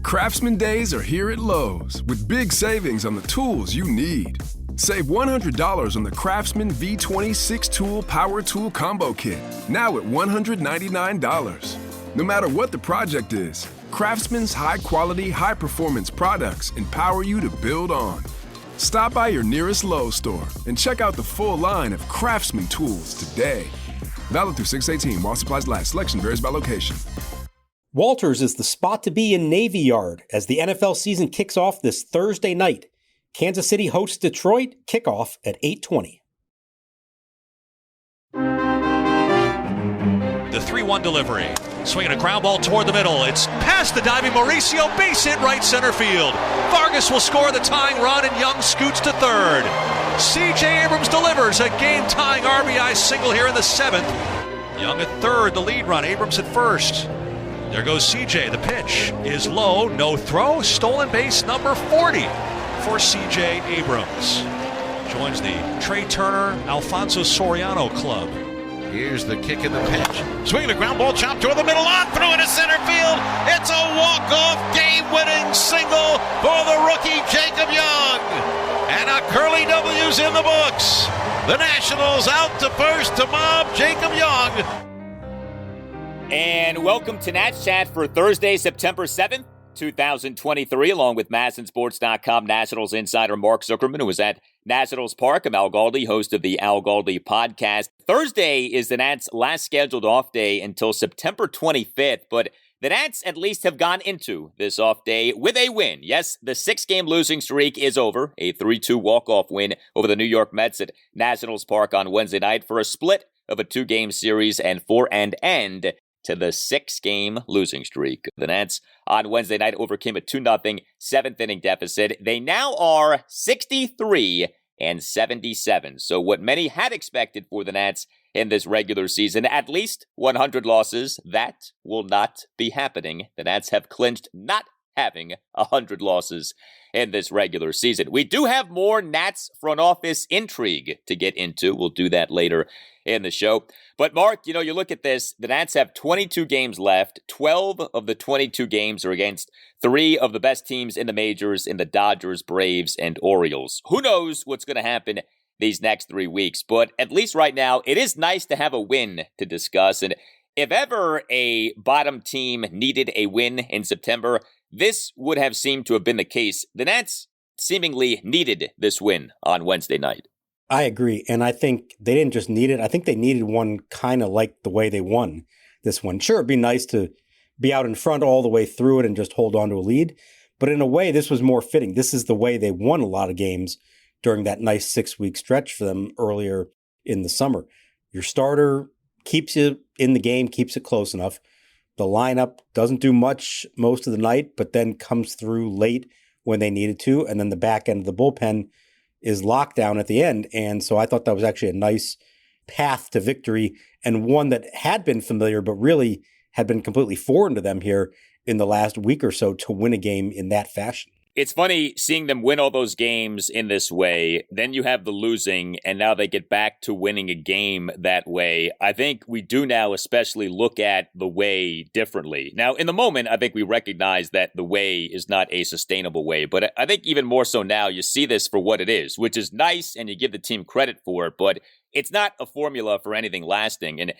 Craftsman Days are here at Lowe's with big savings on the tools you need. Save $100 on the Craftsman V20 6-tool power tool combo kit, now at $199. No matter what the project is, Craftsman's high-quality, high-performance products empower you to build on. Stop by your nearest Lowe's store and check out the full line of Craftsman tools today. Valid through 6/18 while supplies last. Selection varies by location. Walters is the spot to be in Navy Yard as the NFL season kicks off this Thursday night. Kansas City hosts Detroit, kickoff at 8:20. The 3-1 delivery. Swinging a ground ball toward the middle. It's past the diving Mauricio, base hit right center field. Vargas will score the tying run and Young scoots to third. C.J. Abrams delivers a game-tying RBI single here in the 7th. Young at third, the lead run. Abrams at first. There goes C.J. The pitch is low. No throw. Stolen base number 40 for C.J. Abrams. Joins the Trea Turner, Alfonso Soriano club. Here's the kick and the pitch. Swinging a ground ball chopped toward the middle, on through into center field. It's a walk-off game-winning single for the rookie Jacob Young. And a Curly W's in the books. The Nationals out to first to mob Jacob Young. And welcome to Nats Chat for Thursday, September 7th, 2023, along with MASNsports.com Nationals insider Mark Zuckerman, who was at Nationals Park. I'm Al Galdi, host of the Al Galdi podcast. Thursday is the Nats' last scheduled off day until September 25th, but the Nats at least have gone into this off day with a win. Yes, the 6-game losing streak is over. A 3-2 walk-off win over the New York Mets at Nationals Park on Wednesday night for a split of a 2-game series and for an end to the 6-game losing streak. The Nats on Wednesday night overcame a 2-0 7th-inning deficit. They now are 63-77. So what many had expected for the Nats in this regular season, at least 100 losses, that will not be happening. The Nats have clinched not having 100 losses in this regular season. We do have more Nats front office intrigue to get into. We'll do that later in the show. But Mark, you look at this, the Nats have 22 games left. 12 of the 22 games are against 3 of the best teams in the majors in the Dodgers, Braves, and Orioles. Who knows what's going to happen these next 3 weeks? But at least right now, it is nice to have a win to discuss. And if ever a bottom team needed a win in September, this would have seemed to have been the case. The Nats seemingly needed this win on Wednesday night. I agree, and I think they didn't just need it. I think they needed one kind of like the way they won this one. Sure, it'd be nice to be out in front all the way through it and just hold on to a lead, but in a way, this was more fitting. This is the way they won a lot of games during that nice 6-week stretch for them earlier in the summer. Your starter keeps you in the game, keeps it close enough. The lineup doesn't do much most of the night, but then comes through late when they needed to, and then the back end of the bullpen is lockdown at the end. And so I thought that was actually a nice path to victory, and one that had been familiar, but really had been completely foreign to them here in the last week or so to win a game in that fashion. It's funny seeing them win all those games in this way. Then you have the losing, and now they get back to winning a game that way. I think we do now especially look at the way differently. Now, in the moment, I think we recognize that the way is not a sustainable way. But I think even more so now, you see this for what it is, which is nice, and you give the team credit for it. But it's not a formula for anything lasting. And,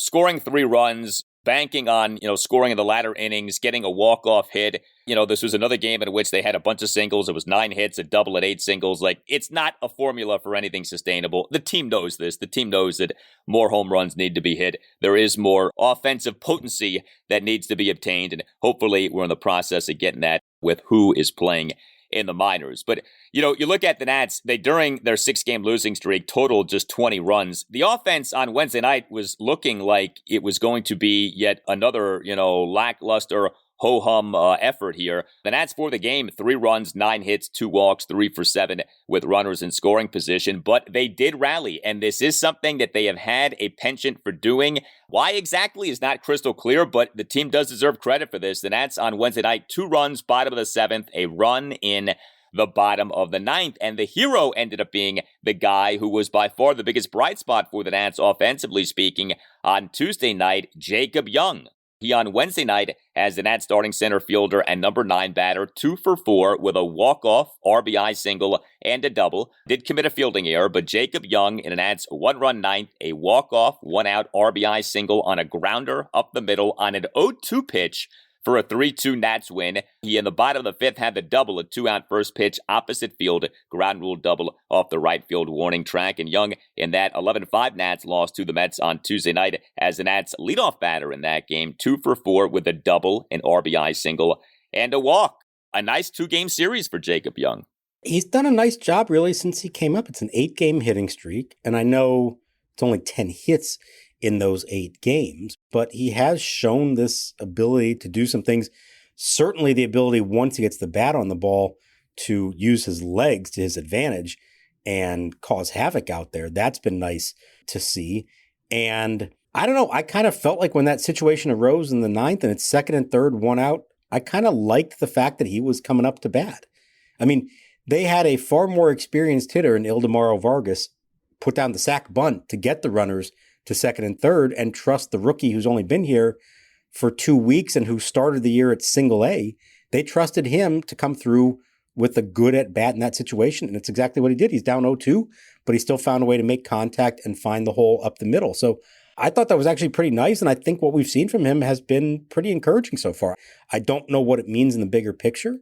scoring 3 runs, banking on, scoring in the latter innings, getting a walk-off hit. This was another game in which they had a bunch of singles. It was 9 hits, a double at 8 singles. It's not a formula for anything sustainable. The team knows this. The team knows that more home runs need to be hit. There is more offensive potency that needs to be obtained, and hopefully we're in the process of getting that with who is playing in the minors. But, you look at the Nats, they, during their 6-game losing streak, totaled just 20 runs. The offense on Wednesday night was looking like it was going to be yet another, lackluster ho-hum effort here. The Nats for the game, 3 runs, 9 hits, 2 walks, 3 for 7 with runners in scoring position, but they did rally, and this is something that they have had a penchant for doing. Why exactly is not crystal clear, but the team does deserve credit for this. The Nats on Wednesday night, 2 runs, bottom of the 7th, a run in the bottom of the 9th, and the hero ended up being the guy who was by far the biggest bright spot for the Nats offensively speaking on Tuesday night, Jacob Young. He on Wednesday night has the Nats starting center fielder and number 9 batter 2 for 4 with a walk-off, RBI single, and a double. Did commit a fielding error, but Jacob Young in an Nats 1-run ninth, a walk-off, 1-out RBI single on a grounder up the middle on an 0-2 pitch for a 3-2 Nats win. He in the bottom of the 5th had the double, a 2-out first pitch opposite field, ground rule double off the right field warning track. And Young in that 11-5 Nats loss to the Mets on Tuesday night as the Nats leadoff batter in that game, 2 for 4 with a double, an RBI single, and a walk. A nice 2-game series for Jacob Young. He's done a nice job really since he came up. It's an 8-game hitting streak, and I know it's only 10 hits in those 8 games, but he has shown this ability to do some things. Certainly the ability, once he gets the bat on the ball, to use his legs to his advantage and cause havoc out there. That's been nice to see. And I don't know, I kind of felt like when that situation arose in the 9th and it's 2nd and 3rd, 1 out, I kind of liked the fact that he was coming up to bat. I mean, they had a far more experienced hitter in Ildemaro Vargas put down the sac bunt to get the runners to 2nd and 3rd and trust the rookie who's only been here for 2 weeks and who started the year at single A. They trusted him to come through with a good at bat in that situation. And it's exactly what he did. He's down 0-2, but he still found a way to make contact and find the hole up the middle. So I thought that was actually pretty nice. And I think what we've seen from him has been pretty encouraging so far. I don't know what it means in the bigger picture,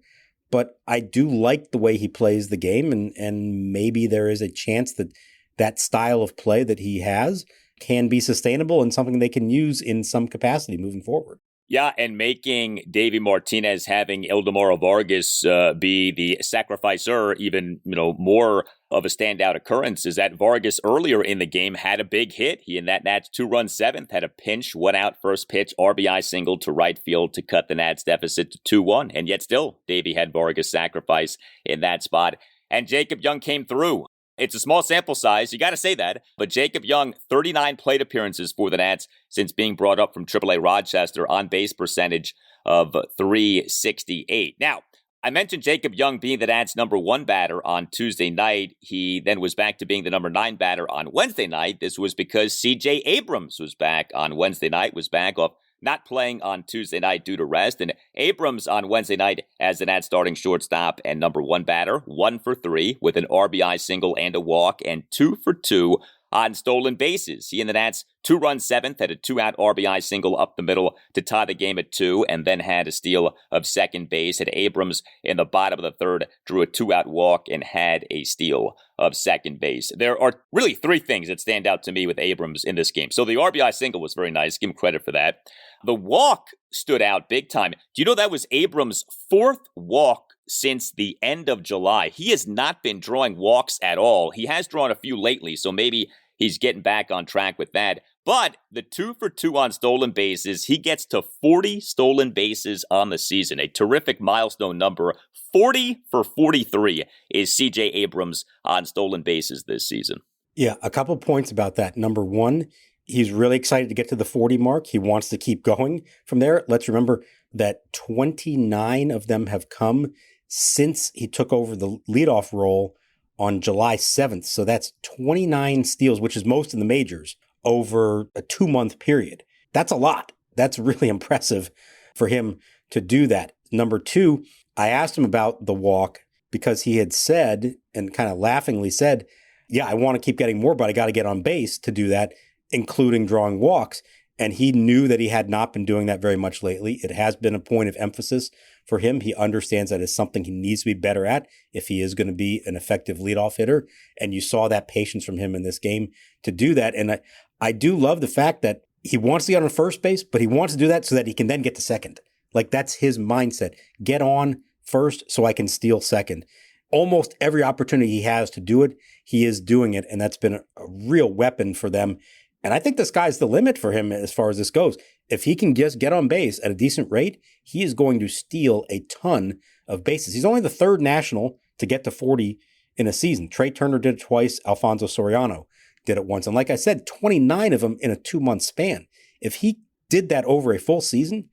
but I do like the way he plays the game. And maybe there is a chance that that style of play that he has can be sustainable and something they can use in some capacity moving forward. Yeah, and making Davey Martinez having Ildemaro Vargas be the sacrificer even, more of a standout occurrence is that Vargas earlier in the game had a big hit. He in that Nats 2-run 7th had a pinch, 1-out first pitch, RBI single to right field to cut the Nats deficit to 2-1. And yet still, Davey had Vargas sacrifice in that spot. And Jacob Young came through. It's a small sample size, you got to say that, but Jacob Young, 39 plate appearances for the Nats since being brought up from AAA Rochester, on base percentage of .368. Now, I mentioned Jacob Young being the Nats' number 1 batter on Tuesday night. He then was back to being the number 9 batter on Wednesday night. This was because C.J. Abrams was back on Wednesday night, was back off not playing on Tuesday night due to rest. And Abrams on Wednesday night as the Nats starting shortstop and number 1 batter, 1 for 3 with an RBI single and a walk, and 2 for 2 on stolen bases. He and the Nats 2-run 7th had a 2-out RBI single up the middle to tie the game at 2, and then had a steal of second base. Had Abrams in the bottom of the 3rd drew a 2-out walk and had a steal of second base. There are really 3 things that stand out to me with Abrams in this game. So the RBI single was very nice. Give him credit for that. The walk stood out big time. Do you know that was Abrams' 4th walk since the end of July? He has not been drawing walks at all. He has drawn a few lately, so maybe he's getting back on track with that. But the 2 for 2 on stolen bases, he gets to 40 stolen bases on the season. A terrific milestone number. 40 for 43 is C.J. Abrams on stolen bases this season. Yeah, a couple points about that. Number 1, he's really excited to get to the 40 mark. He wants to keep going from there. Let's remember that 29 of them have come since he took over the leadoff role on July 7th. So that's 29 steals, which is most in the majors, over a 2-month period. That's a lot. That's really impressive for him to do that. Number 2, I asked him about the walk because he had said, and kind of laughingly said, yeah, I want to keep getting more, but I got to get on base to do that, including drawing walks. And he knew that he had not been doing that very much lately. It has been a point of emphasis for him. He understands that it's something he needs to be better at if he is going to be an effective leadoff hitter. And you saw that patience from him in this game to do that. And I do love the fact that he wants to get on first base, but he wants to do that so that he can then get to second. Like, that's his mindset. Get on first so I can steal second. Almost every opportunity he has to do it, he is doing it. And that's been a real weapon for them. And I think the sky's the limit for him as far as this goes. If he can just get on base at a decent rate, he is going to steal a ton of bases. He's only the 3rd national to get to 40 in a season. Trea Turner did it twice. Alfonso Soriano did it once. And like I said, 29 of them in a 2-month span. If he did that over a full season,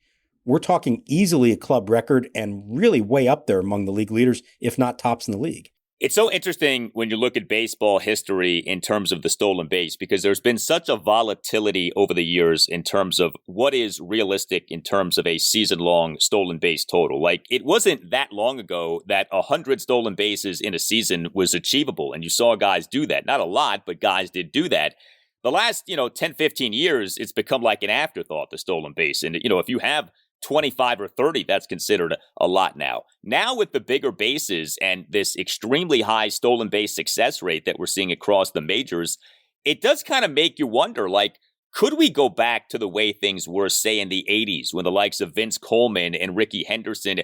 we're talking easily a club record and really way up there among the league leaders, if not tops in the league. It's so interesting when you look at baseball history in terms of the stolen base, because there's been such a volatility over the years in terms of what is realistic in terms of a season-long stolen base total. Like, it wasn't that long ago that 100 stolen bases in a season was achievable, and you saw guys do that. Not a lot, but guys did do that. The last, 10, 15 years, it's become like an afterthought, the stolen base. And, if you have 25 or 30, that's considered a lot now. Now with the bigger bases and this extremely high stolen base success rate that we're seeing across the majors, it does kind of make you wonder, like, could we go back to the way things were, say, in the 80s when the likes of Vince Coleman and Ricky Henderson,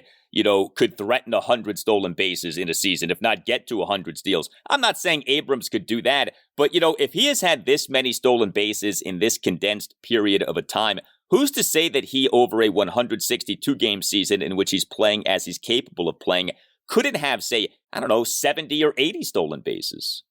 could threaten 100 stolen bases in a season, if not get to 100 steals? I'm not saying Abrams could do that, but, if he has had this many stolen bases in this condensed period of a time, who's to say that he, over a 162-game season in which he's playing as he's capable of playing, couldn't have, say, 70 or 80 stolen bases?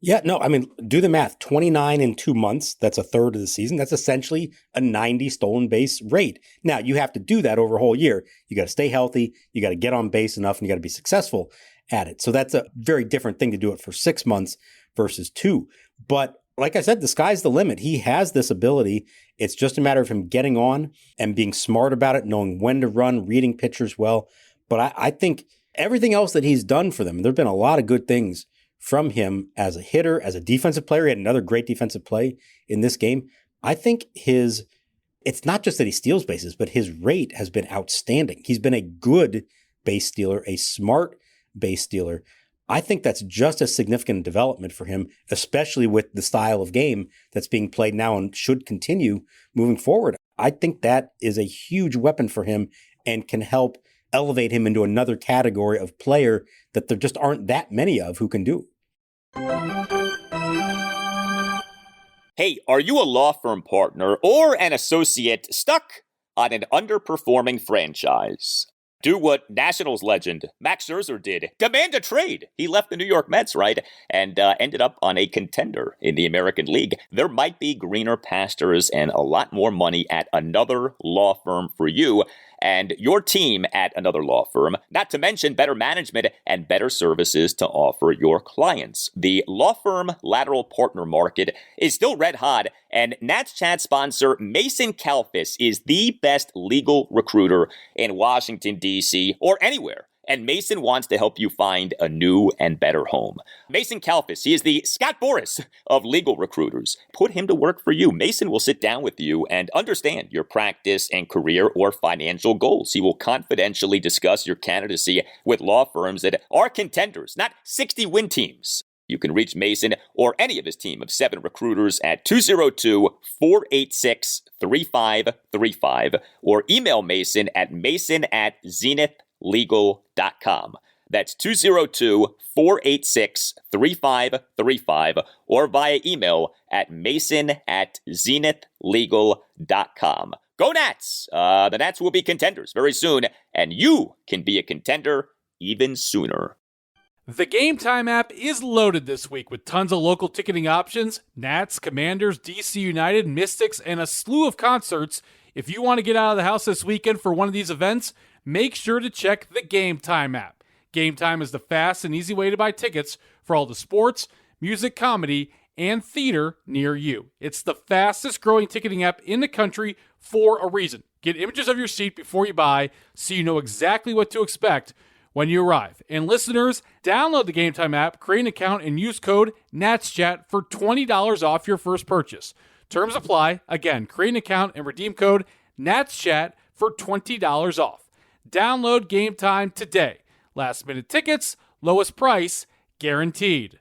Yeah, no, I mean, do the math. 29 in 2 months, that's a third of the season. That's essentially a 90 stolen base rate. Now, you have to do that over a whole year. You got to stay healthy, you got to get on base enough, and you got to be successful at it. So that's a very different thing to do it for 6 months versus 2. But like I said, the sky's the limit. He has this ability. It's just a matter of him getting on and being smart about it, knowing when to run, reading pitchers well. But I think everything else that he's done for them, there have been a lot of good things from him as a hitter, as a defensive player. He had another great defensive play in this game. I think it's not just that he steals bases, but his rate has been outstanding. He's been a good base stealer, a smart base stealer. I think that's just a significant development for him, especially with the style of game that's being played now and should continue moving forward. I think that is a huge weapon for him and can help elevate him into another category of player that there just aren't that many of who can do. Hey, are you a law firm partner or an associate stuck on an underperforming franchise? Do what Nationals legend Max Scherzer did. Demand a trade. He left the New York Mets, right? And ended up on a contender in the American League. There might be greener pastures and a lot more money at another law firm for you and your team at another law firm, not to mention better management and better services to offer your clients. The law firm lateral partner market is still red hot, and Nats Chat sponsor Mason Kalfas is the best legal recruiter in Washington, D.C., or anywhere. And Mason wants to help you find a new and better home. Mason Kalfas, he is the Scott Boras of legal recruiters. Put him to work for you. Mason will sit down with you and understand your practice and career or financial goals. He will confidentially discuss your candidacy with law firms that are contenders, not 60-win teams. You can reach Mason or any of his team of 7 recruiters at 202-486-3535 or email Mason at mason@zenithlegal.com. That's 202-486-3535 or via email at mason@zenithlegal.com. Go Nats! The Nats will be contenders very soon, and you can be a contender even sooner. The Game Time app is loaded this week with tons of local ticketing options, Nats, Commanders, DC United, Mystics, and a slew of concerts. If you want to get out of the house this weekend for one of these events, make sure to check the Game Time app. Game Time is the fast and easy way to buy tickets for all the sports, music, comedy, and theater near you. It's the fastest growing ticketing app in the country for a reason. Get images of your seat before you buy so you know exactly what to expect when you arrive. And listeners, download the Game Time app, create an account, and use code NATSCHAT for $20 off your first purchase. Terms apply. Again, create an account and redeem code NATSCHAT for $20 off. Download Game Time today. Last minute tickets, lowest price, guaranteed.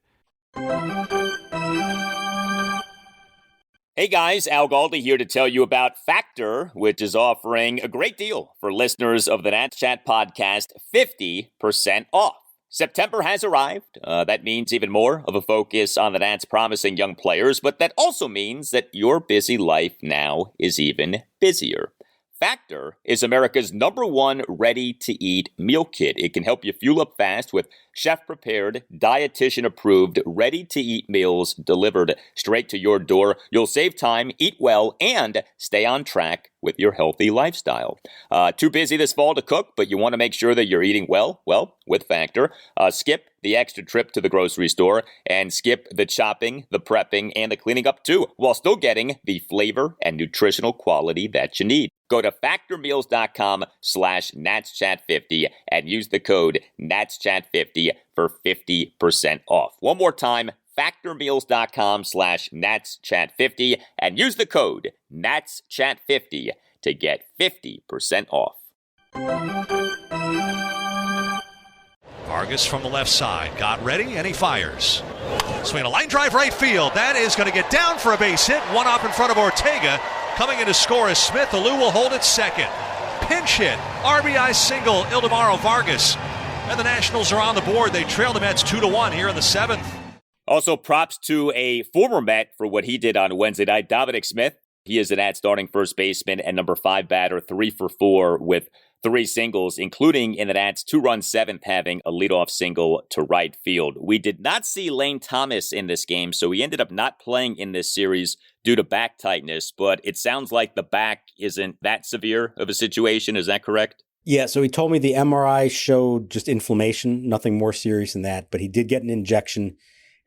Hey guys, Al Galdi here to tell you about Factor, which is offering a great deal for listeners of the Nats Chat podcast, 50% off. September has arrived. That means even more of a focus on the Nats' promising young players, but that also means that your busy life now is even busier. Factor is America's #1 ready-to-eat meal kit. It can help you fuel up fast with chef-prepared, dietitian-approved, ready-to-eat meals delivered straight to your door. You'll save time, eat well, and stay on track with your healthy lifestyle. Too busy this fall to cook, but you want to make sure that you're eating well? Well, with Factor, skip the extra trip to the grocery store and skip the chopping, the prepping, and the cleaning up too, while still getting the flavor and nutritional quality that you need. Go to factormeals.com/NatsChat50 and use the code NatsChat50 for 50% off. One more time, factormeals.com/NatsChat50 and use the code NatsChat50 to get 50% off. Vargas from the left side, got ready, and he fires. Swing a line drive right field. That is going to get down for a base hit. One up in front of Ortega. Coming in to score is Smith. Alou will hold it second. Pinch hit, RBI single, Ildemaro Vargas. And the Nationals are on the board. They trail the Mets 2-1 here in the 7th. Also, props to a former Met for what he did on Wednesday night, Dominic Smith. He is an starting first baseman and number 5 batter, 3 for 4 with 3 singles, including in the Nats' 2-run 7th, having a leadoff single to right field. We did not see Lane Thomas in this game, so he ended up not playing in this series due to back tightness, but it sounds like the back isn't that severe of a situation. Is that correct? Yeah, so he told me the MRI showed just inflammation, nothing more serious than that, but he did get an injection,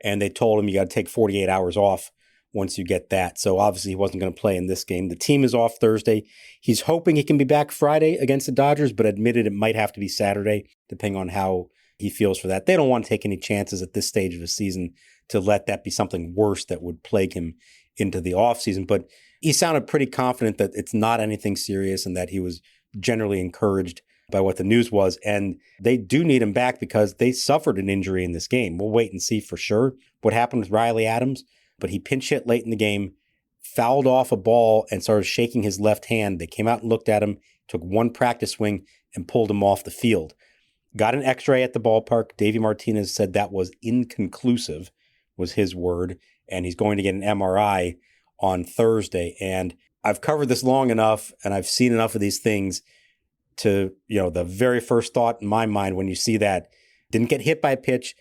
and they told him you got to take 48 hours off once you get that. So obviously he wasn't going to play in this game. The team is off Thursday. He's hoping he can be back Friday against the Dodgers, but admitted it might have to be Saturday, depending on how he feels for that. They don't want to take any chances at this stage of the season to let that be something worse that would plague him into the offseason. But he sounded pretty confident that it's not anything serious and that he was generally encouraged by what the news was. And they do need him back because they suffered an injury in this game. We'll wait and see for sure what happened with Riley Adams. But he pinch hit late in the game, fouled off a ball, and started shaking his left hand. They came out and looked at him, took one practice swing, and pulled him off the field. Got an x-ray at the ballpark. Davey Martinez said that was inconclusive, was his word, and he's going to get an MRI on Thursday. And I've covered this long enough, and I've seen enough of these things to, the very first thought in my mind when you see that, didn't get hit by a pitch,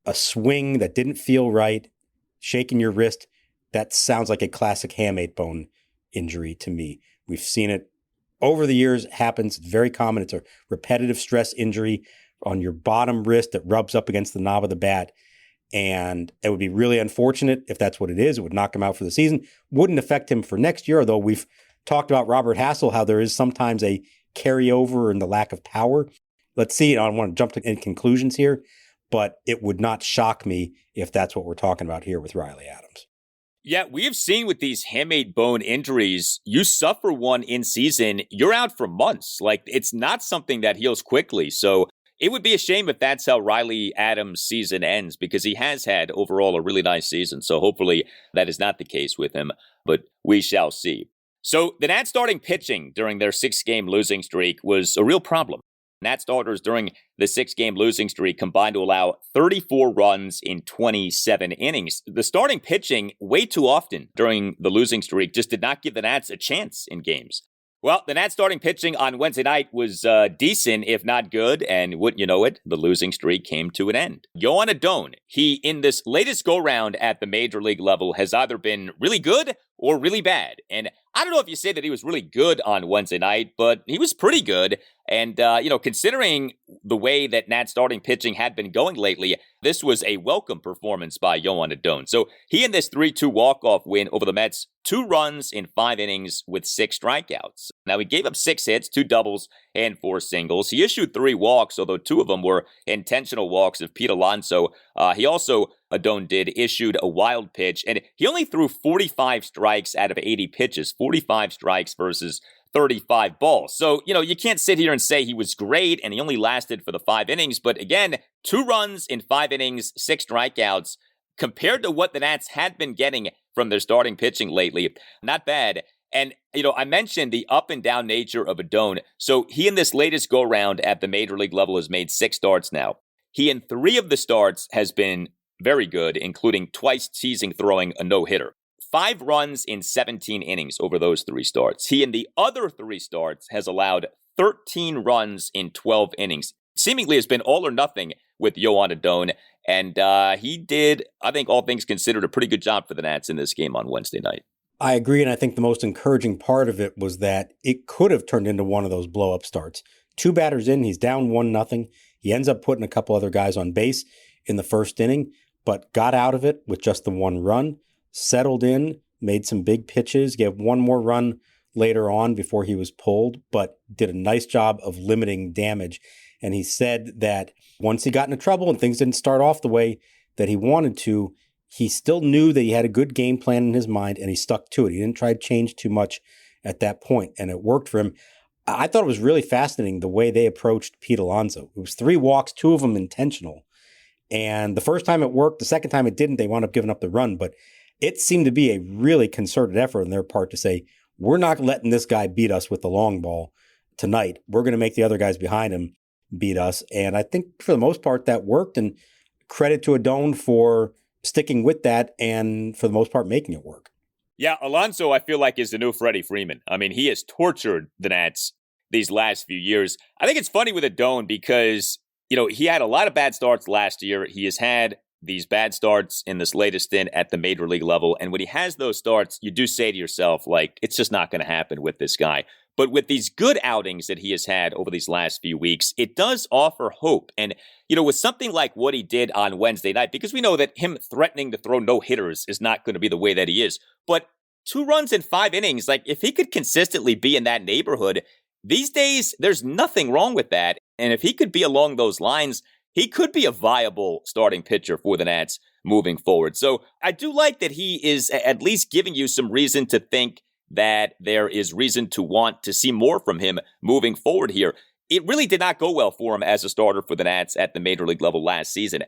a swing that didn't feel right, shaking your wrist, that sounds like a classic hamate bone injury to me. We've seen it over the years. It happens. It's very common. It's a repetitive stress injury on your bottom wrist that rubs up against the knob of the bat. And it would be really unfortunate if that's what it is. It would knock him out for the season. Wouldn't affect him for next year, although we've talked about Robert Hassel, how there is sometimes a carryover in the lack of power. Let's see. I don't want to jump to any conclusions here, but it would not shock me if that's what we're talking about here with Riley Adams. Yeah, we have seen with these hamate bone injuries, you suffer one in season, you're out for months. Like, it's not something that heals quickly. So it would be a shame if that's how Riley Adams' season ends, because he has had overall a really nice season. So hopefully that is not the case with him, but we shall see. So the Nats starting pitching during their 6-game losing streak was a real problem. Nats starters during the 6-game losing streak combined to allow 34 runs in 27 innings. The starting pitching way too often during the losing streak just did not give the Nats a chance in games. Well, the Nats starting pitching on Wednesday night was decent, if not good, and wouldn't you know it, the losing streak came to an end. Joan Adon, he, in this latest go-round at the major league level, has either been really good or really bad. And I don't know if you say that he was really good on Wednesday night, but he was pretty good. And, considering the way that Nats starting pitching had been going lately, this was a welcome performance by Joan Adon. So he in this 3-2 walk-off win over the Mets, 2 runs in 5 innings with 6 strikeouts. Now, he gave up 6 hits, 2 doubles, and 4 singles. He issued 3 walks, although 2 of them were intentional walks of Pete Alonso. He also, Adon did, issued a wild pitch, and he only threw 45 strikes out of 80 pitches, 45 strikes versus 35 balls. So, you can't sit here and say he was great and he only lasted for the 5 innings. But again, 2 runs in 5 innings, 6 strikeouts, compared to what the Nats had been getting from their starting pitching lately, not bad. And, I mentioned the up and down nature of Adon. So he in this latest go round at the major league level has made 6 starts now. He in 3 of the starts has been very good, including twice throwing a no-hitter. 5 runs in 17 innings over those 3 starts. He, in the other 3 starts, has allowed 13 runs in 12 innings. Seemingly has been all or nothing with Joan Adon, and he did, I think, all things considered, a pretty good job for the Nats in this game on Wednesday night. I agree, and I think the most encouraging part of it was that it could have turned into one of those blow-up starts. 2 batters in, he's down 1-0. He ends up putting a couple other guys on base in the first inning, but got out of it with just the 1 run, settled in, made some big pitches, gave 1 more run later on before he was pulled, but did a nice job of limiting damage. And he said that once he got into trouble and things didn't start off the way that he wanted to, he still knew that he had a good game plan in his mind and he stuck to it. He didn't try to change too much at that point, and it worked for him. I thought it was really fascinating the way they approached Pete Alonso. It was 3 walks, 2 of them intentional. And the first time it worked, the second time it didn't, they wound up giving up the run. But it seemed to be a really concerted effort on their part to say, we're not letting this guy beat us with the long ball tonight. We're going to make the other guys behind him beat us. And I think for the most part that worked, and credit to Adon for sticking with that and for the most part making it work. Yeah, Alonso, I feel like, is the new Freddie Freeman. I mean, he has tortured the Nats these last few years. I think it's funny with Adon because, he had a lot of bad starts last year. He has had these bad starts in this latest stint at the major league level. And when he has those starts, you do say to yourself, like, it's just not going to happen with this guy. But with these good outings that he has had over these last few weeks, it does offer hope. And, with something like what he did on Wednesday night, because we know that him threatening to throw no hitters is not going to be the way that he is. But 2 runs in 5 innings, like if he could consistently be in that neighborhood, these days, there's nothing wrong with that. And if he could be along those lines, he could be a viable starting pitcher for the Nats moving forward. So I do like that he is at least giving you some reason to think that there is reason to want to see more from him moving forward here. It really did not go well for him as a starter for the Nats at the major league level last season.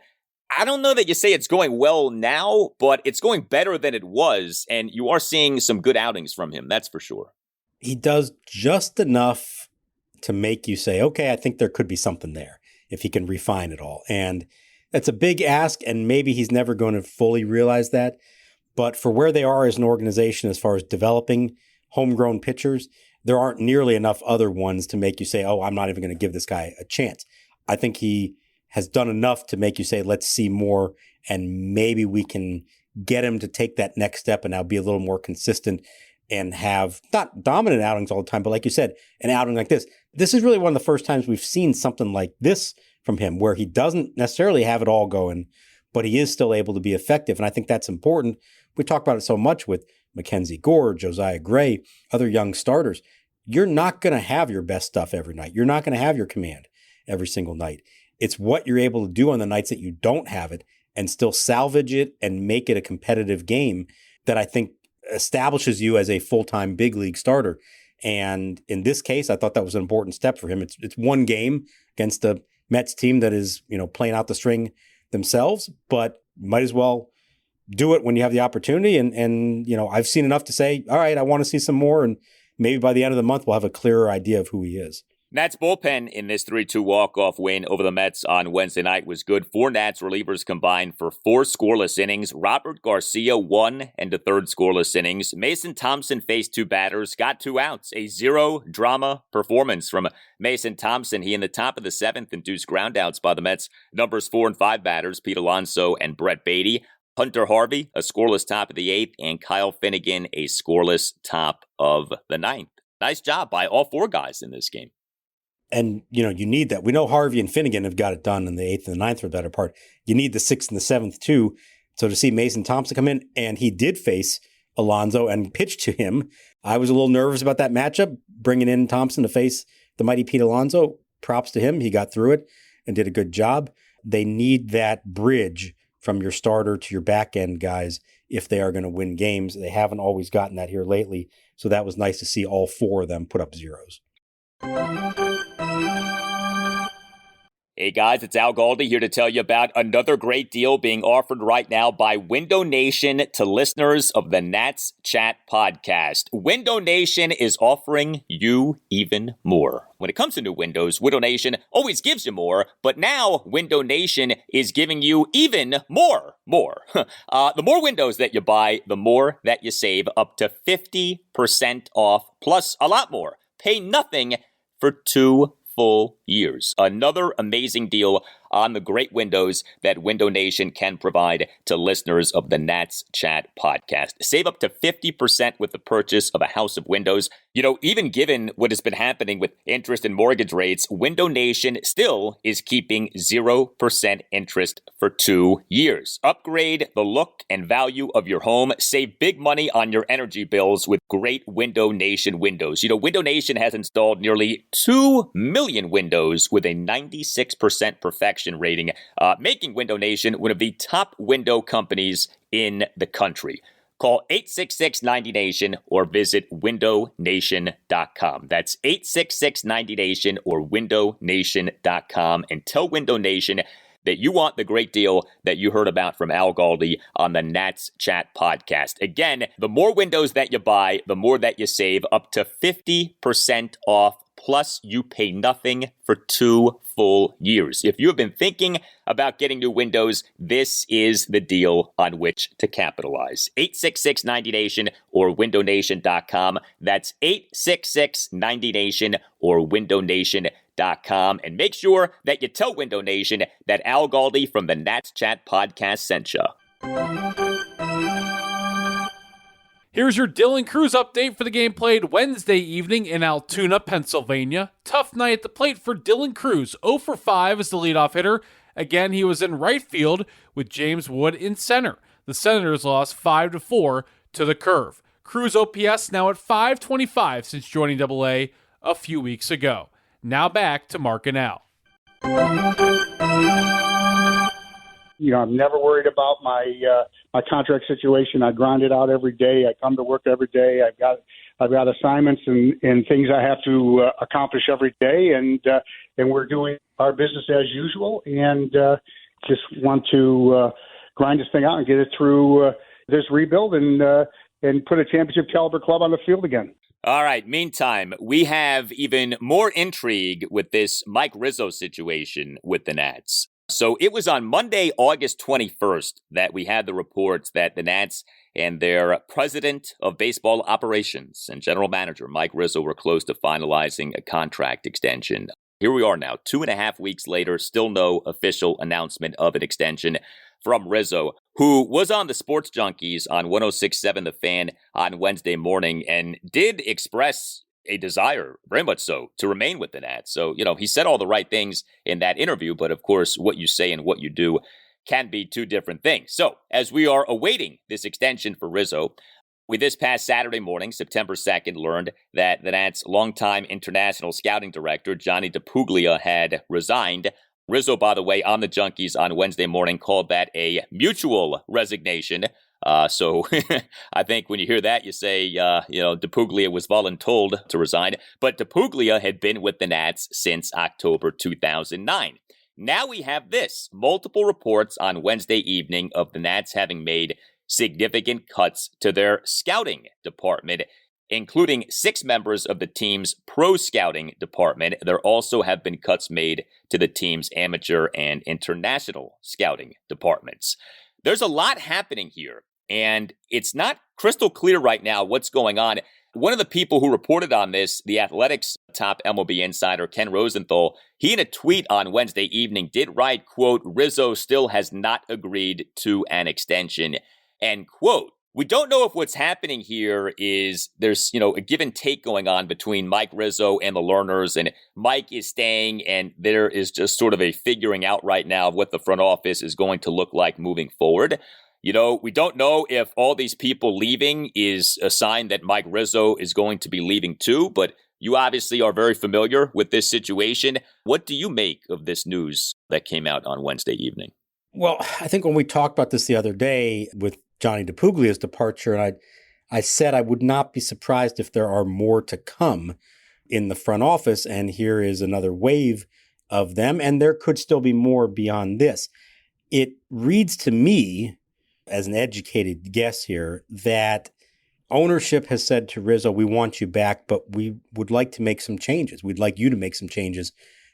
I don't know that you say it's going well now, but it's going better than it was, and you are seeing some good outings from him, that's for sure. He does just enough to make you say, okay, I think there could be something there if he can refine it all. And that's a big ask, and maybe he's never going to fully realize that. But for where they are as an organization as far as developing homegrown pitchers, there aren't nearly enough other ones to make you say, oh, I'm not even going to give this guy a chance. I think he has done enough to make you say, let's see more, and maybe we can get him to take that next step and now be a little more consistent and have not dominant outings all the time, but like you said, an outing like this. This is really one of the first times we've seen something like this from him, where he doesn't necessarily have it all going, but he is still able to be effective. And I think that's important. We talk about it so much with Mackenzie Gore, Josiah Gray, other young starters. You're not going to have your best stuff every night. You're not going to have your command every single night. It's what you're able to do on the nights that you don't have it and still salvage it and make it a competitive game that I think establishes you as a full-time big league starter. And in this case, I thought that was an important step for him. It's one game against the Mets team that is, playing out the string themselves, but might as well do it when you have the opportunity. And I've seen enough to say, all right, I want to see some more. And maybe by the end of the month, we'll have a clearer idea of who he is. Nats bullpen in this 3-2 walk-off win over the Mets on Wednesday night was good. 4 Nats relievers combined for 4 scoreless innings. Robert Garcia 1 and a 3rd scoreless innings. Mason Thompson faced 2 batters, got 2 outs. A zero-drama performance from Mason Thompson. He in the top of the 7th induced groundouts by the Mets. Numbers 4 and 5 batters, Pete Alonso and Brett Beatty. Hunter Harvey, a scoreless top of the 8th, and Kyle Finnegan, a scoreless top of the 9th. Nice job by all 4 guys in this game. And, you need that. We know Harvey and Finnegan have got it done in the 8th and the 9th for the better part. You need the 6th and the 7th too. So to see Mason Thompson come in, and he did face Alonso and pitch to him. I was a little nervous about that matchup, bringing in Thompson to face the mighty Pete Alonso. Props to him. He got through it and did a good job. They need that bridge from your starter to your back end guys if they are going to win games. They haven't always gotten that here lately. So that was nice to see all 4 of them put up zeros. Hey guys, it's Al Galdi here to tell you about another great deal being offered right now by Window Nation to listeners of the Nats Chat podcast. Window Nation is offering you even more. When it comes to new windows, Window Nation always gives you more, but now Window Nation is giving you even more. The more windows that you buy, the more that you save, up to 50% off, plus a lot more. Pay nothing for 2 full years. Another amazing deal on the great windows that Window Nation can provide to listeners of the Nats Chat podcast. Save up to 50% with the purchase of a house of windows. You know, even given what has been happening with interest and mortgage rates, Window Nation still is keeping 0% interest for 2 years. Upgrade the look and value of your home. Save big money on your energy bills with great Window Nation windows. You know, Window Nation has installed nearly 2 million windows with a 96% perfection rating, making Window Nation one of the top window companies in the country. Call 866-90NATION or visit windownation.com. That's 866-90NATION or windownation.com, and tell Window Nation that you want the great deal that you heard about from Al Galdi on the Nats Chat podcast. Again, the more windows that you buy, the more that you save, up to 50% off. Plus, you pay nothing for 2 full years. If you have been thinking about getting new windows, this is the deal on which to capitalize. 866-90NATION or windownation.com. That's 866-90NATION or windownation.com. And make sure that you tell Window Nation that Al Galdi from the Nats Chat podcast sent you. Here's your Dylan Cruz update for the game played Wednesday evening in Altoona, Pennsylvania. Tough night at the plate for Dylan Cruz. 0 for 5 as the leadoff hitter. Again, he was in right field with James Wood in center. The Senators lost 5-4 to the Curve. Cruz OPS now at .525 since joining AA a few weeks ago. Now back to Mark and Al. You know, I'm never worried about my contract situation. I grind it out every day. I come to work every day. I've got assignments and things I have to accomplish every day, and we're doing our business as usual. And just want to grind this thing out and get it through this rebuild and put a championship caliber club on the field again. All right. Meantime, we have even more intrigue with this Mike Rizzo situation with the Nats. So it was on Monday, August 21st, that we had the reports that the Nats and their president of baseball operations and general manager, Mike Rizzo, were close to finalizing a contract extension. Here we are now, 2.5 weeks later, still no official announcement of an extension from Rizzo, who was on the Sports Junkies on 106.7 The Fan on Wednesday morning and did express a desire, very much so, to remain with the Nats. So, you know, he said all the right things in that interview, but of course, what you say and what you do can be two different things. So, as we are awaiting this extension for Rizzo, we this past Saturday morning, September 2nd, learned that the Nats' longtime international scouting director, Johnny DePuglia, had resigned. Rizzo, by the way, on the Junkies on Wednesday morning, called that a mutual resignation. So I think when you hear that, you say, DePuglia was voluntold to resign. But DePuglia had been with the Nats since October 2009. Now we have this. Multiple reports on Wednesday evening of the Nats having made significant cuts to their scouting department, including 6 members of the team's pro scouting department. There also have been cuts made to the team's amateur and international scouting departments. There's a lot happening here, and it's not crystal clear right now what's going on. One of the people who reported on this, the Athletics top MLB insider, Ken Rosenthal, he in a tweet on Wednesday evening did write, quote, "Rizzo still has not agreed to an extension," end quote. We don't know if what's happening here is there's, a give and take going on between Mike Rizzo and the Lerners, and Mike is staying, and there is just sort of a figuring out right now of what the front office is going to look like moving forward. We don't know if all these people leaving is a sign that Mike Rizzo is going to be leaving too, but you obviously are very familiar with this situation. What do you make of this news that came out on Wednesday evening? Well, I think when we talked about this the other day with Johnny DePuglia's departure, and I said I would not be surprised if there are more to come in the front office, and here is another wave of them, and there could still be more beyond this. It reads to me, as an educated guess here, that ownership has said to Rizzo, we want you back, but we would like to make some changes. We'd like you to make some changes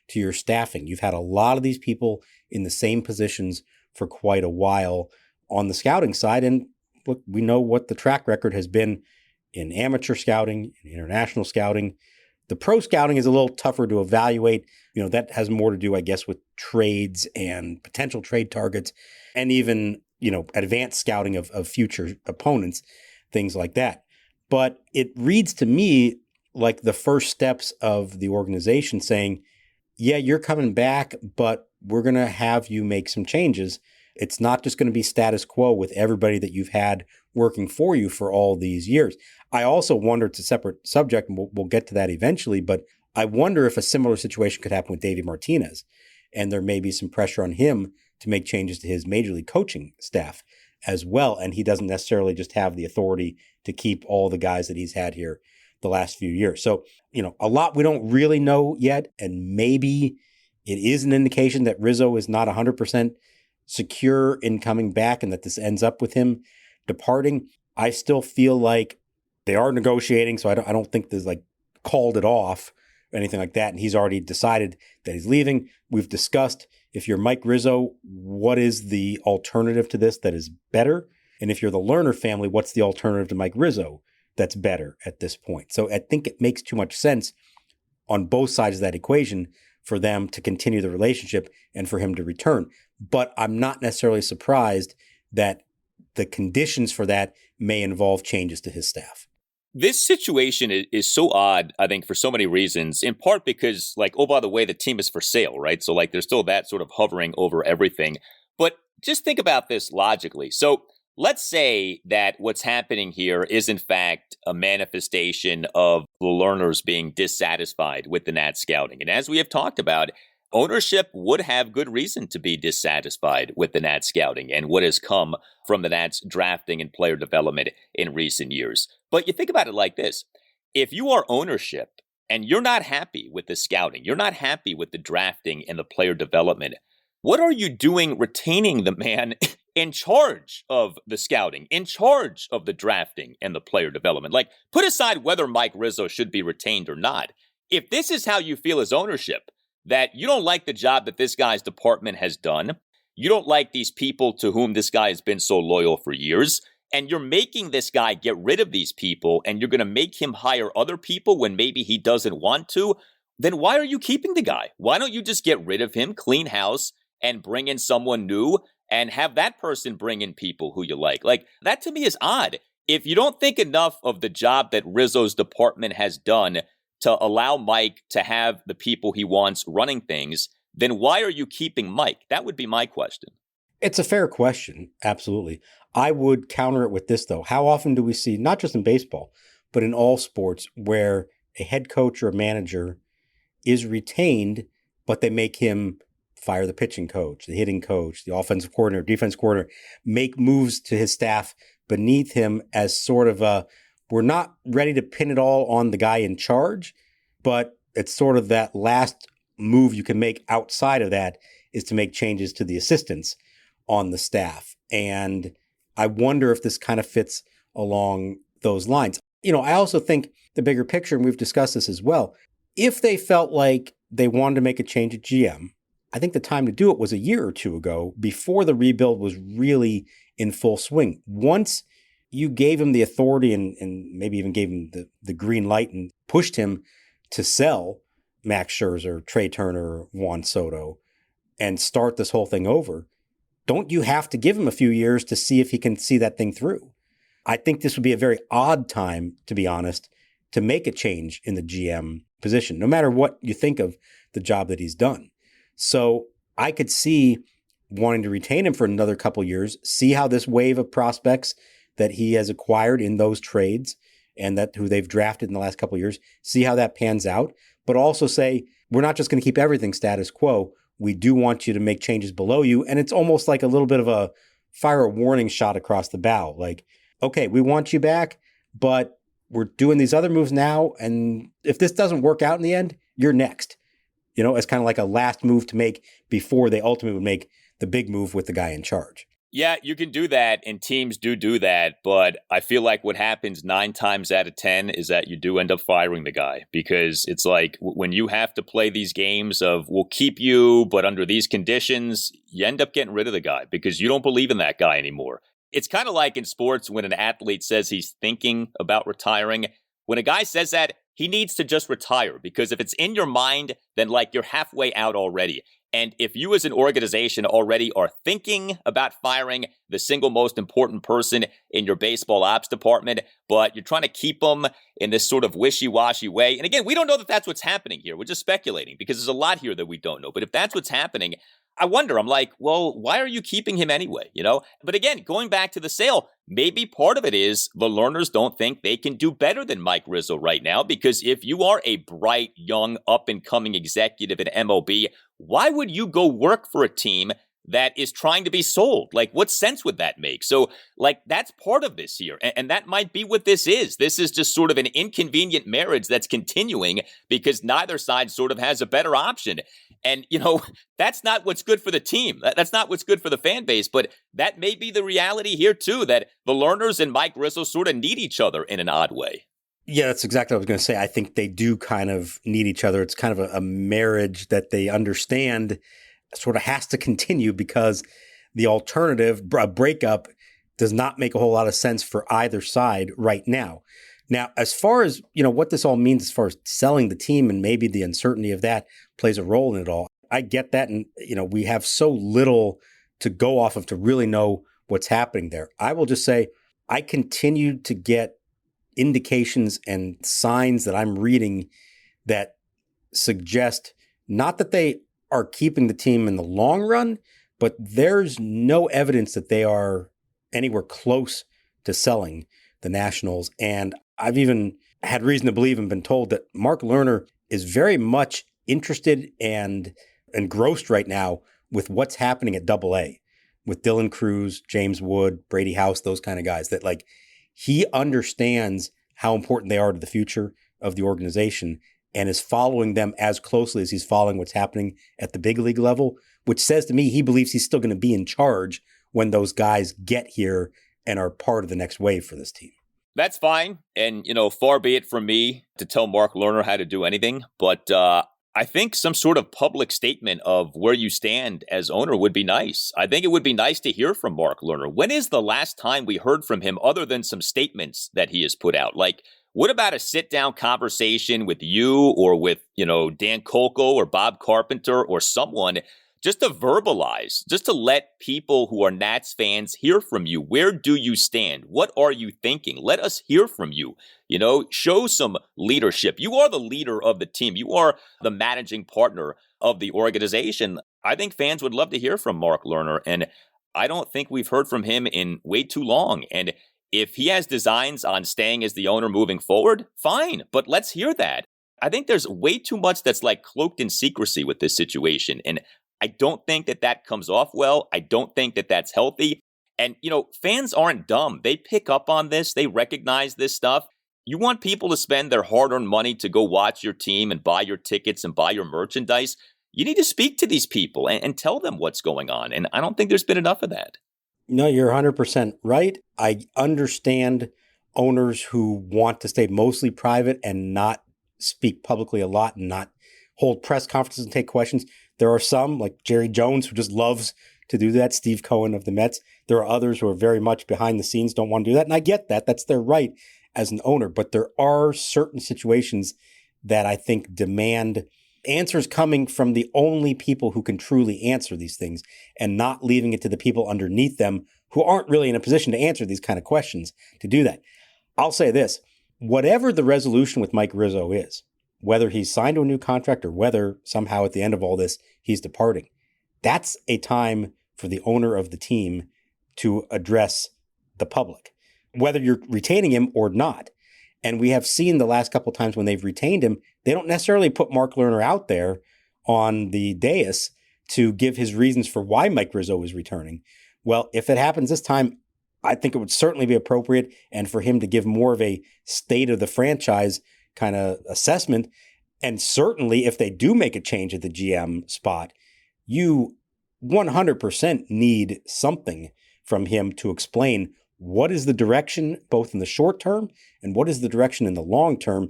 to your staffing. You've had a lot of these people in the same positions for quite a while on the scouting side. And look, we know what the track record has been in amateur scouting, in international scouting. The pro scouting is a little tougher to evaluate. That has more to do, I guess, with trades and potential trade targets and even, advanced scouting of future opponents, things like that. But it reads to me like the first steps of the organization saying, yeah, you're coming back, but we're going to have you make some changes. It's not just going to be status quo with everybody that you've had working for you for all these years. I also wonder, it's a separate subject, and we'll get to that eventually, but I wonder if a similar situation could happen with Davey Martinez, and there may be some pressure on him to make changes to his major league coaching staff as well, and he doesn't necessarily just have the authority to keep all the guys that he's had here the last few years. So, a lot we don't really know yet, and maybe it is an indication that Rizzo is not 100% secure in coming back and that this ends up with him departing. I still feel like they are negotiating, so I don't think there's called it off or anything like that, and he's already decided that he's leaving. We've discussed, if you're Mike Rizzo, what is the alternative to this that is better? And if you're the Lerner family, what's the alternative to Mike Rizzo that's better at this point? So I think it makes too much sense on both sides of that equation for them to continue the relationship and for him to return. But I'm not necessarily surprised that the conditions for that may involve changes to his staff. This situation is so odd, I think, for so many reasons, in part because, oh, by the way, the team is for sale, right? So, there's still that sort of hovering over everything. But just think about this logically. So let's say that what's happening here is, in fact, a manifestation of the Lerners being dissatisfied with the Nats scouting. And as we have talked about, ownership would have good reason to be dissatisfied with the Nats scouting and what has come from the Nats drafting and player development in recent years. But you think about it like this. If you are ownership and you're not happy with the scouting, you're not happy with the drafting and the player development, what are you doing retaining the man in charge of the scouting, in charge of the drafting and the player development? Put aside whether Mike Rizzo should be retained or not. If this is how you feel as ownership, that you don't like the job that this guy's department has done, you don't like these people to whom this guy has been so loyal for years, and you're making this guy get rid of these people, and you're going to make him hire other people when maybe he doesn't want to, then why are you keeping the guy? Why don't you just get rid of him, clean house, and bring in someone new, and have that person bring in people who you like? That to me is odd. If you don't think enough of the job that Rizzo's department has done to allow Mike to have the people he wants running things, then why are you keeping Mike? That would be my question. It's a fair question. Absolutely. I would counter it with this, though. How often do we see, not just in baseball, but in all sports, where a head coach or a manager is retained, but they make him fire the pitching coach, the hitting coach, the offensive coordinator, defense coordinator, make moves to his staff beneath him as sort of a, we're not ready to pin it all on the guy in charge, but it's sort of that last move you can make outside of that is to make changes to the assistants on the staff. And I wonder if this kind of fits along those lines. I also think the bigger picture, and we've discussed this as well, if they felt like they wanted to make a change at GM, I think the time to do it was a year or two ago, before the rebuild was really in full swing. Once you gave him the authority and maybe even gave him the green light and pushed him to sell Max Scherzer, Trea Turner, Juan Soto, and start this whole thing over, don't you have to give him a few years to see if he can see that thing through? I think this would be a very odd time, to be honest, to make a change in the GM position, no matter what you think of the job that he's done. So I could see wanting to retain him for another couple years, see how this wave of prospects that he has acquired in those trades and that who they've drafted in the last couple of years, see how that pans out, but also say, we're not just going to keep everything status quo. We do want you to make changes below you. And it's almost like a little bit of a fire a warning shot across the bow. Like, okay, we want you back, but we're doing these other moves now. And if this doesn't work out in the end, you're next. as kind of like a last move to make before they ultimately would make the big move with the guy in charge. Yeah, you can do that, and teams do that, but I feel like what happens 9 times out of 10 is that you do end up firing the guy, because it's like when you have to play these games of we'll keep you, but under these conditions, you end up getting rid of the guy because you don't believe in that guy anymore. It's kind of like in sports when an athlete says he's thinking about retiring. When a guy says that, he needs to just retire, because if it's in your mind, then like you're halfway out already. And if you as an organization already are thinking about firing the single most important person in your baseball ops department, but you're trying to keep them in this sort of wishy-washy way. And again, we don't know that that's what's happening here. We're just speculating because there's a lot here that we don't know. But if that's what's happening, I wonder, I'm like, well, why are you keeping him anyway? But again, going back to the sale, maybe part of it is the learners don't think they can do better than Mike Rizzo right now, because if you are a bright, young, up-and-coming executive in MLB, why would you go work for a team that is trying to be sold? Like, what sense would that make? So, that's part of this here. And that might be what this is. This is just sort of an inconvenient marriage that's continuing because neither side sort of has a better option. And, that's not what's good for the team. That's not what's good for the fan base. But that may be the reality here, too, that the learners and Mike Rizzo sort of need each other in an odd way. Yeah, that's exactly what I was going to say. I think they do kind of need each other. It's kind of a marriage that they understand sort of has to continue, because the alternative, a breakup, does not make a whole lot of sense for either side right now. Now, as far as, what this all means as far as selling the team, and maybe the uncertainty of that plays a role in it all, I get that. And, we have so little to go off of to really know what's happening there. I will just say I continue to get indications and signs that I'm reading that suggest not that they are keeping the team in the long run, but there's no evidence that they are anywhere close to selling the Nationals. And I've even had reason to believe and been told that Mark Lerner is very much interested and engrossed right now with what's happening at AA, with Dylan Cruz, James Wood, Brady House, those kind of guys, that he understands how important they are to the future of the organization and is following them as closely as he's following what's happening at the big league level, which says to me he believes he's still going to be in charge when those guys get here and are part of the next wave for this team. That's fine. And, far be it from me to tell Mark Lerner how to do anything. But I think some sort of public statement of where you stand as owner would be nice. I think it would be nice to hear from Mark Lerner. When is the last time we heard from him other than some statements that he has put out? What about a sit-down conversation with you or with, Dan Kolko or Bob Carpenter or someone, just to verbalize, just to let people who are Nats fans hear from you? Where do you stand? What are you thinking? Let us hear from you. Show some leadership. You are the leader of the team. You are the managing partner of the organization. I think fans would love to hear from Mark Lerner, and I don't think we've heard from him in way too long. And if he has designs on staying as the owner moving forward, fine, but let's hear that. I think there's way too much that's cloaked in secrecy with this situation, and I don't think that comes off well. I don't think that that's healthy. And, fans aren't dumb. They pick up on this. They recognize this stuff. You want people to spend their hard-earned money to go watch your team and buy your tickets and buy your merchandise. You need to speak to these people and tell them what's going on. And I don't think there's been enough of that. No, you're 100% right. I understand owners who want to stay mostly private and not speak publicly a lot and not hold press conferences and take questions. There are some, like Jerry Jones, who just loves to do that, Steve Cohen of the Mets. There are others who are very much behind the scenes, don't want to do that. And I get that. That's their right as an owner. But there are certain situations that I think demand answers coming from the only people who can truly answer these things, and not leaving it to the people underneath them who aren't really in a position to answer these kind of questions to do that. I'll say this, whatever the resolution with Mike Rizzo is, whether he's signed to a new contract or whether somehow at the end of all this he's departing, that's a time for the owner of the team to address the public, whether you're retaining him or not. And we have seen the last couple of times when they've retained him, they don't necessarily put Mark Lerner out there on the dais to give his reasons for why Mike Rizzo is returning. Well, if it happens this time, I think it would certainly be appropriate, and for him to give more of a state of the franchise kind of assessment And certainly if they do make a change at the GM spot, you 100% need something from him to explain what is the direction both in the short term and what is the direction in the long term.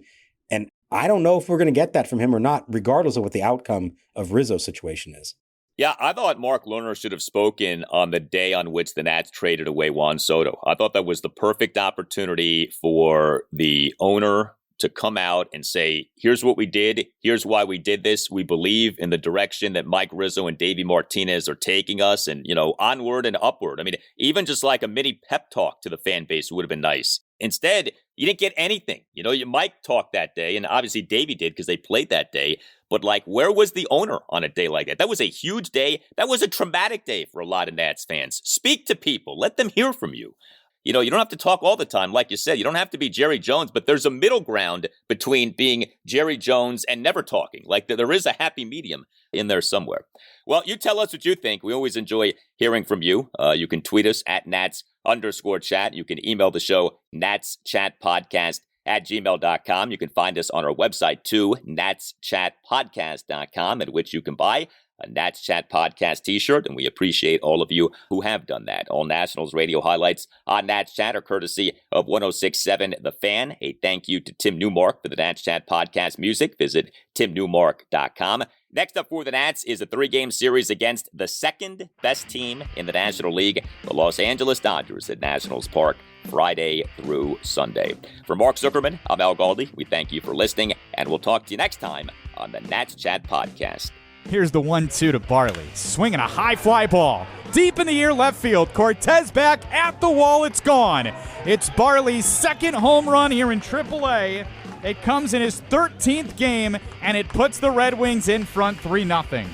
And I don't know if we're going to get that from him or not, regardless of what the outcome of Rizzo's situation is. Yeah, I thought Mark Lerner should have spoken on the day on which the Nats traded away Juan Soto. I thought that was the perfect opportunity for the owner to come out and say, here's what we did. Here's why we did this. We believe in the direction that Mike Rizzo and Davey Martinez are taking us and, onward and upward. I mean, even just like a mini pep talk to the fan base would have been nice. Instead, you didn't get anything. Mike talked that day, and obviously Davey did because they played that day. But where was the owner on a day like that? That was a huge day. That was a traumatic day for a lot of Nats fans. Speak to people. Let them hear from you. You don't have to talk all the time. Like you said, you don't have to be Jerry Jones, but there's a middle ground between being Jerry Jones and never talking. There is a happy medium in there somewhere. Well, you tell us what you think. We always enjoy hearing from you. You can tweet us at Nats_chat. You can email the show, natschatpodcast@gmail.com. You can find us on our website too, natschatpodcast.com, at which you can buy a Nats Chat Podcast t-shirt, and we appreciate all of you who have done that. All Nationals radio highlights on Nats Chat are courtesy of 106.7 The Fan. A thank you to Tim Newmark for the Nats Chat Podcast music. Visit timnewmark.com. Next up for the Nats is a 3-game series against the second best team in the National League, the Los Angeles Dodgers at Nationals Park, Friday through Sunday. For Mark Zuckerman, I'm Al Galdi. We thank you for listening, and we'll talk to you next time on the Nats Chat Podcast. Here's the 1-2 to Barley, swinging a high fly ball. Deep in the air left field, Cortez back at the wall, it's gone. It's Barley's second home run here in AAA. It comes in his 13th game, and it puts the Red Wings in front 3-0.